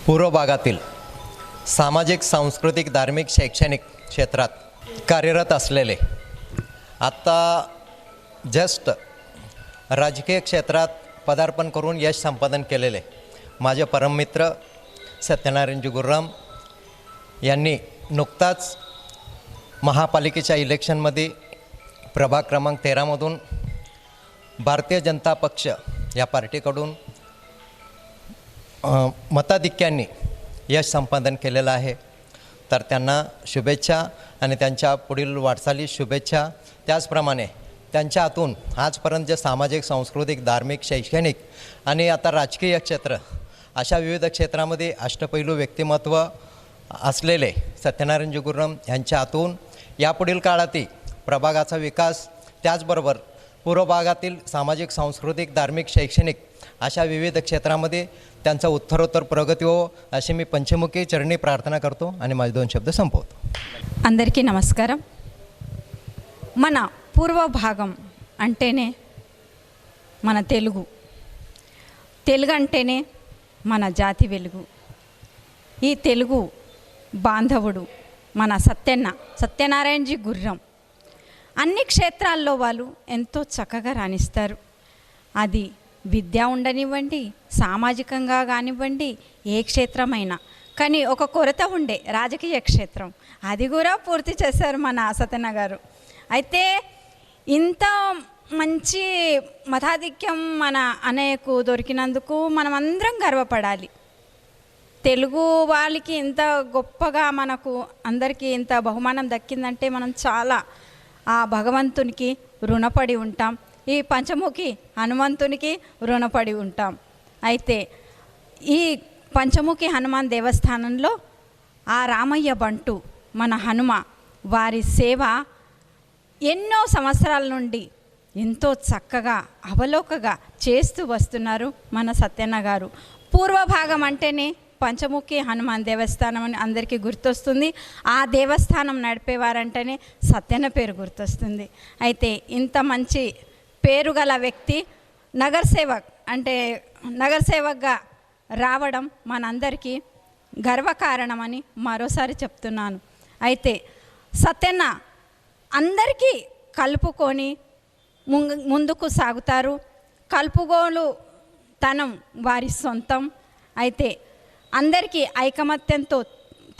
पूर्व भागातील सामाजिक, सांस्कृतिक, धार्मिक, शैक्षणिक क्षेत्रात कार्यरत असलेले, आत्ता जस्ट राजकीय क्षेत्रात पदार्पण करून यश संपादन केलेले माझे परममित्र सत्यनारायणजी गुरुराम यांनी नुकताच महापालिकेच्या इलेक्शनमध्ये प्रभाग क्रमांक 13मधून भारतीय जनता पक्ष या पार्टीकडून मताधिक्यांनी यश संपादन केलेलं आहे. तर त्यांना शुभेच्छा आणि त्यांच्या पुढील वाटचालीस शुभेच्छा. त्याचप्रमाणे त्यांच्या हातून आजपर्यंत जे सामाजिक, सांस्कृतिक, धार्मिक, शैक्षणिक आणि आता राजकीय क्षेत्र अशा विविध क्षेत्रामध्ये अष्टपैलू व्यक्तिमत्व असलेले सत्यनारायणजी गुरुराम यांच्या हातून यापुढील काळातही प्रभागाचा विकास, त्याचबरोबर पूर्व भागातील सामाजिक, सांस्कृतिक, धार्मिक, शैक्षणिक अशा विविध क्षेत्रामध्ये त्यांचा उत्तरोत्तर प्रगती हो अशी मी पंचमुखी चरणी प्रार्थना करतो आणि माझे 2 शब्द संपवतो. అందరికీ నమస్కారం. మన పూర్వ భాగం అంటేనే మన తెలుగు అంటేనే మన జాతి వెలుగు. ఈ తెలుగు బాంధవుడు మన సత్యనారాయణజీ గుర్రం అన్ని క్షేత్రాల్లో వాళ్ళు ఎంతో చక్కగా రాణిస్తారు. అది విద్య ఉండనివ్వండి, సామాజికంగా కానివ్వండి, ఏ క్షేత్రమైనా. కానీ ఒక కొరత ఉండే రాజకీయ క్షేత్రం, అది కూడా పూర్తి చేశారు మన సత్యన్న గారు. అయితే ఇంత మంచి మతాధిక్యం మన అన్నయ్యకు దొరికినందుకు మనం అందరం గర్వపడాలి. తెలుగు వాళ్ళకి ఇంత గొప్పగా మనకు అందరికీ ఇంత బహుమానం దక్కిందంటే మనం చాలా ఆ భగవంతునికి రుణపడి ఉంటాం. ఈ పంచముఖి హనుమంతునికి రుణపడి ఉంటాం. అయితే ఈ పంచముఖి హనుమాన్ దేవస్థానంలో ఆ రామయ్య బంటు మన హనుమ వారి సేవ ఎన్నో సంవత్సరాల నుండి ఎంతో చక్కగా అవలోకగా చేస్తూ వస్తున్నారు మన సత్యన్న గారు. పూర్వ భాగం అంటేనే పంచముఖి హనుమాన్ దేవస్థానం అని అందరికీ గుర్తొస్తుంది. ఆ దేవస్థానం నడిపేవారంటేనే సత్యన్న పేరు గుర్తొస్తుంది. అయితే ఇంత మంచి పేరు గల వ్యక్తి నగర సేవక్గా రావడం మనందరికీ గర్వకారణమని మరోసారి చెప్తున్నాను. అయితే సత్యన్న అందరికీ కలుపుకొని ముందుకు సాగుతారు. కలుపుగోలు తనం వారి సొంతం. అయితే అందరికీ ఐకమత్యంతో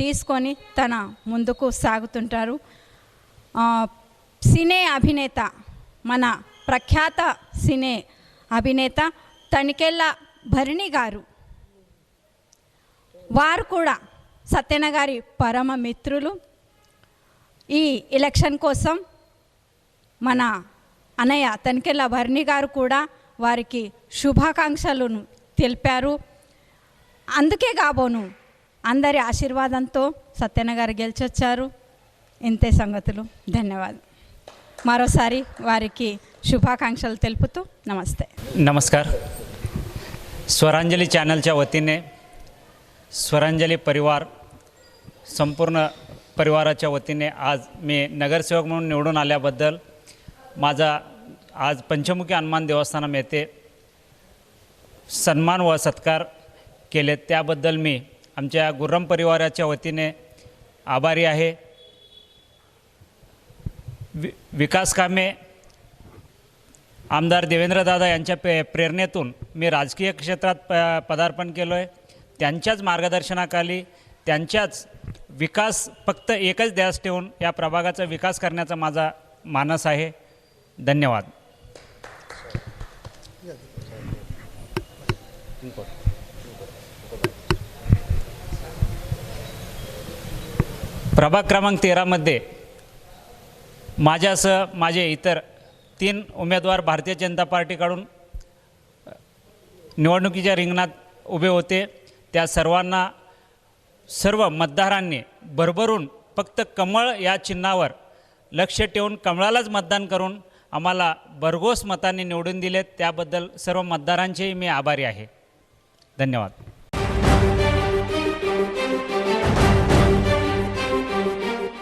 తీసుకొని తన ముందుకు సాగుతుంటారు. సినీ అభినేత, మన ప్రఖ్యాత సినీ అభినేత తనికెళ్ళ భరణి గారు, వారు కూడా సత్యన్న గారి పరమ మిత్రులు. ఈ ఎలక్షన్ కోసం మన అన్నయ్య తనికెళ్ళ భరణి గారు కూడా వారికి శుభాకాంక్షలను తెలిపారు. అందుకే కాబోను అందరి ఆశీర్వాదంతో సత్యన్న గారు గెలిచొచ్చారు. ఇంతే సంగతులు. ధన్యవాదాలు. మరోసారి వారికి शुभाकांक्षाలు తెలుపుతూ नमस्ते. नमस्कार. स्वरांजली चॅनलच्या वतीने स्वरांजली परिवार संपूर्ण परिवाराच्या वतीने आज मी नगरसेवक म्हणून निवडून आल्याबद्दल माझा आज पंचमुखी हनुमान देवस्थानम येथे सन्मान व सत्कार केले त्याबद्दल मी आमच्या गुर्रम परिवाराच्या वतीने आभारी आहे. विकास कामे आमदार देवेंद्रदादा यांच्या प्रेरणेतून मी राजकीय क्षेत्रात पदार्पण केलो आहे. त्यांच्याच मार्गदर्शनाखाली त्यांच्याच विकास फक्त एकच ध्यास ठेवून या प्रभागाचा विकास करण्याचा माझा मानस आहे. धन्यवाद. प्रभाग क्रमांक 13मध्ये माझ्यासह माझे इतर 3 उमेदवार भारतीय जनता पार्टीकडून निवडणुकीच्या रिंगणात उभे होते. त्या सर्वांना सर्व मतदारांनी भरभरून फक्त कमळ या चिन्हावर लक्ष ठेवून कमळालाच मतदान करून आम्हाला भरघोस मतांनी निवडून दिले. त्याबद्दल सर्व मतदारांचेही मी आभारी आहे. धन्यवाद.